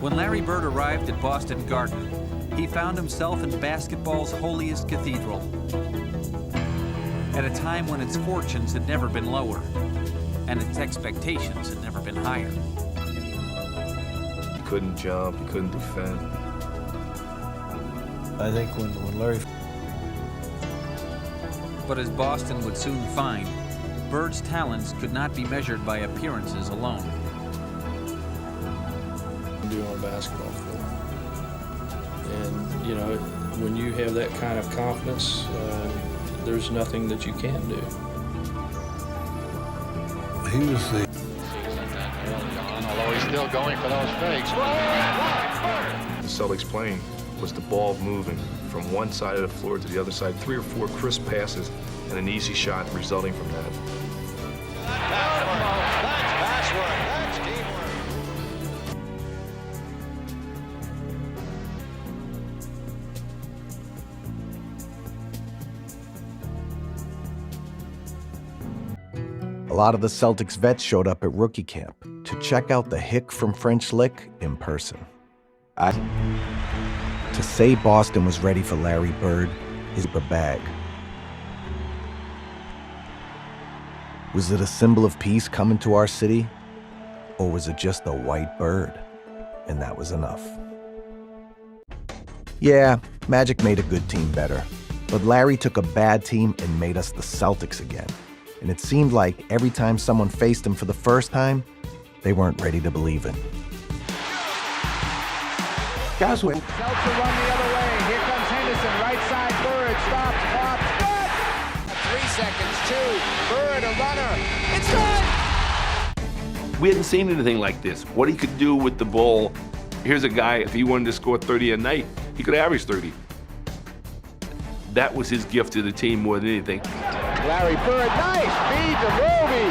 When Larry Bird arrived at Boston Garden, he found himself in basketball's holiest cathedral, at a time when its fortunes had never been lower, and its expectations had never been higher. He couldn't jump, he couldn't defend. I think when Larry... But as Boston would soon find, Bird's talents could not be measured by appearances alone. Do on a basketball field. And, you know, when you have that kind of confidence, there's nothing that you can't do. He was the... Although he's still going for those fakes. The Celtics playing was the ball moving from one side of the floor to the other side, 3 or 4 crisp passes and an easy shot resulting from that. That's passwork. That's teamwork. A lot of the Celtics vets showed up at rookie camp to check out the hick from French Lick in person. To say Boston was ready for Larry Bird is a bag. Was it a symbol of peace coming to our city? Or was it just a white bird? And that was enough. Yeah, Magic made a good team better. But Larry took a bad team and made us the Celtics again. And it seemed like every time someone faced him for the first time, they weren't ready to believe it. Guys went. Seltzer run the other way. Here comes Henderson. Right side, Bird. Stops, pops. Good! 3 seconds, 2. Bird, a runner. It's good! We hadn't seen anything like this. What he could do with the ball. Here's a guy, if he wanted to score 30 a night, he could average 30. That was his gift to the team more than anything. Larry Bird, nice feed to Roby.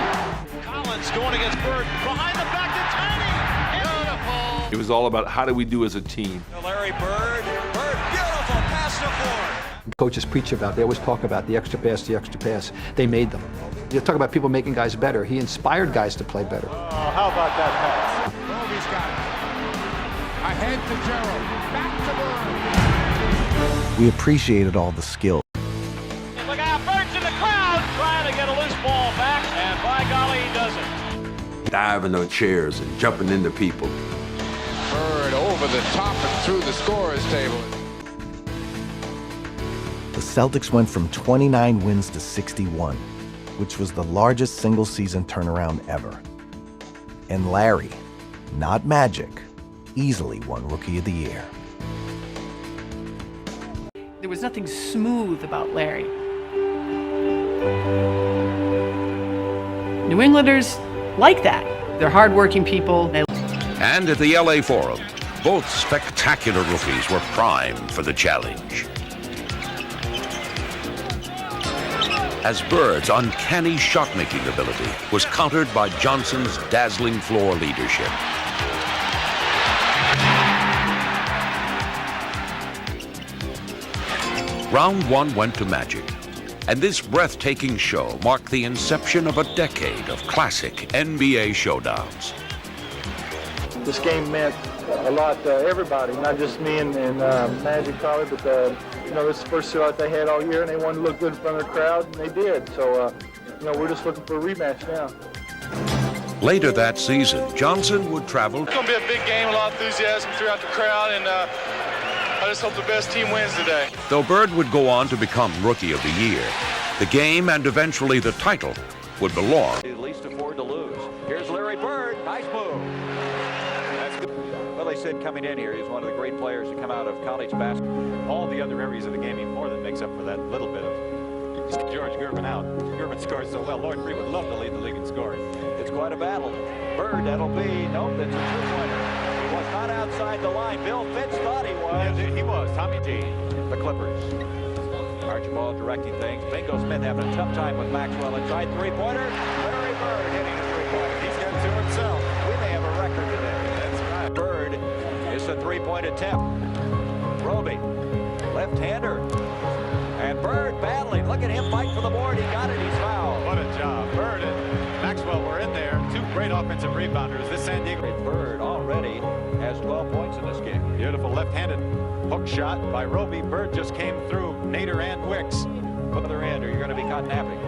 Collins going against Bird. Behind the back to Tiny. Beautiful. It was all about how do we do as a team. Larry Bird. Bird, beautiful pass to Ford. Coaches preach about, they always talk about the extra pass, the extra pass. They made them. You talk about people making guys better. He inspired guys to play better. Oh, how about that pass? Roby's got it. Ahead to Gerald. Back to Bird. We appreciated all the skill. Look out, Bird's in the crowd trying to get a loose ball back, and by golly, he does it. Diving on chairs and jumping into people. Bird over the top and through the scorer's table. The Celtics went from 29 wins to 61, which was the largest single-season turnaround ever. And Larry, not Magic, easily won Rookie of the Year. There was nothing smooth about Larry. New Englanders like that. They're hardworking people. And at the LA Forum, both spectacular rookies were primed for the challenge. As Bird's uncanny shot-making ability was countered by Johnson's dazzling floor leadership. Round 1 went to Magic, and this breathtaking show marked the inception of a decade of classic NBA showdowns. This game meant a lot to everybody, not just me and Magic probably, but you know, this is the first show that they had all year, and they wanted to look good in front of the crowd, and they did. So, you know, we're just looking for a rematch now. Later that season, Johnson would travel. It's going to be a big game, a lot of enthusiasm throughout the crowd, and I just hope the best team wins today. Though Bird would go on to become Rookie of the Year, the game and eventually the title would belong. At least afford to lose. Here's Larry Bird. Nice move. That's good. Well, they said coming in here, he's one of the great players to come out of college basketball. All the other areas of the game, he more than makes up for that little bit of George Gervin out. Gervin scores so well. Lloyd Free would love to lead the league in scoring. It's quite a battle. Bird, that'll be, nope, that's a two-pointer. He was not outside the line. Bill Fitz thought he was. Yeah, he was. Tommy G, the Clippers. Archibald directing things. Bingo Smith having a tough time with Maxwell. Inside three-pointer. Larry Bird hitting a three-pointer. He's got two himself. We may have a record today. That's right. Bird is a three-point attempt. Roby, left-hander. And Bird battling. Look at him fight for the board. He got it. He's fouled. What a job. Bird and Maxwell were in there. Two great offensive rebounders. This San Diego. Bird, all already has 12 points in this game. Beautiful left-handed hook shot by Roby. Bird just came through Nader and Wicks. Other end, or you're going to be caught napping.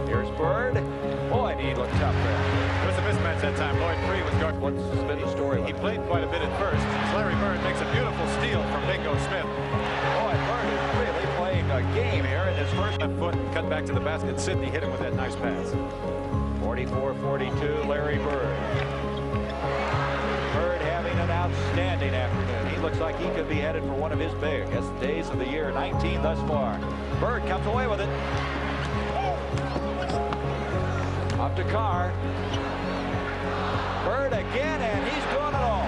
Here's Bird. Boy, he looked tough there. There was a mismatch that time. Lloyd Free was guarding. What's been the story? He played quite a bit at first. Larry Bird makes a beautiful steal from Bingo Smith. Boy, Bird is really playing a game here in his first foot, cut back to the basket. Sidney hit him with that nice pass. 44-42, Larry Bird. Bird having an outstanding afternoon. He looks like he could be headed for one of his biggest days of the year. 19 thus far. Bird comes away with it. Up to Carr. Bird again, and he's doing it all.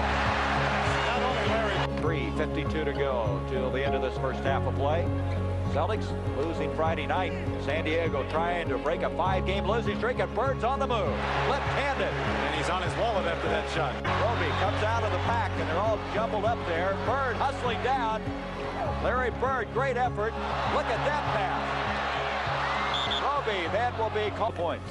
Not only Larry. 3:52 to go till the end of this first half of play. Celtics losing Friday night. San Diego trying to break a 5-game losing streak, and Bird's on the move. Left-handed. And he's on his wallet after that shot. Roby comes out of the pack, and they're all jumbled up there. Bird hustling down. Larry Bird, great effort. Look at that pass. Roby, that will be called points.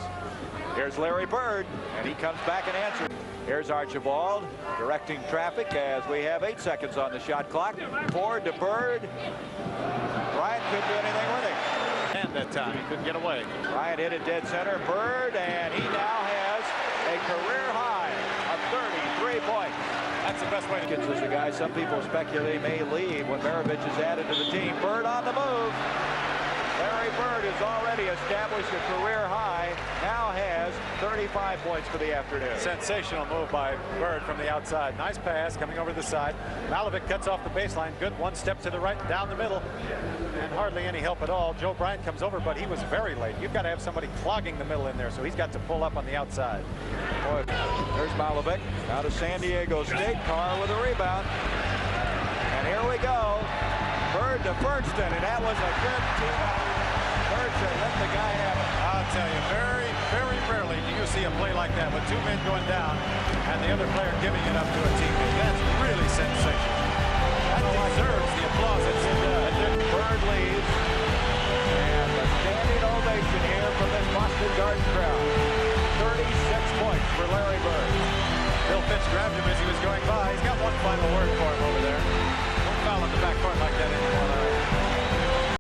Here's Larry Bird, and he comes back and answers. Here's Archibald directing traffic as we have 8 seconds on the shot clock. Ford to Bird. Bryant couldn't do anything with him. And that time, he couldn't get away. Bryant hit it dead center. Bird, and he now has a career high of 33 points. That's the best way to get This is a guy some people speculate may leave when Maravich is added to the team. Bird on the move. Larry Bird has already established a career high, now has 35 points for the afternoon. Sensational move by Bird from the outside. Nice pass coming over the side. Malovic cuts off the baseline. Good one step to the right, down the middle, and hardly any help at all. Joe Bryant comes over, but he was very late. You've got to have somebody clogging the middle in there, so he's got to pull up on the outside. Boy, there's Malovic out of San Diego State. Carr with a rebound. And here we go. Bird to Bergston, and that was a good team. Bergston let the guy have it. I'll tell you, very, very rarely do you see a play like that with 2 men going down and the other player giving it up to a teammate. That's really sensational. That deserves the applause it's Bird leaves, and a standing ovation here from this Boston Garden crowd. 36 points for Larry Bird. Bill Fitch grabbed him as he was going by. He's got one final word for him over there. Don't foul in the backcourt like that anymore, Larry.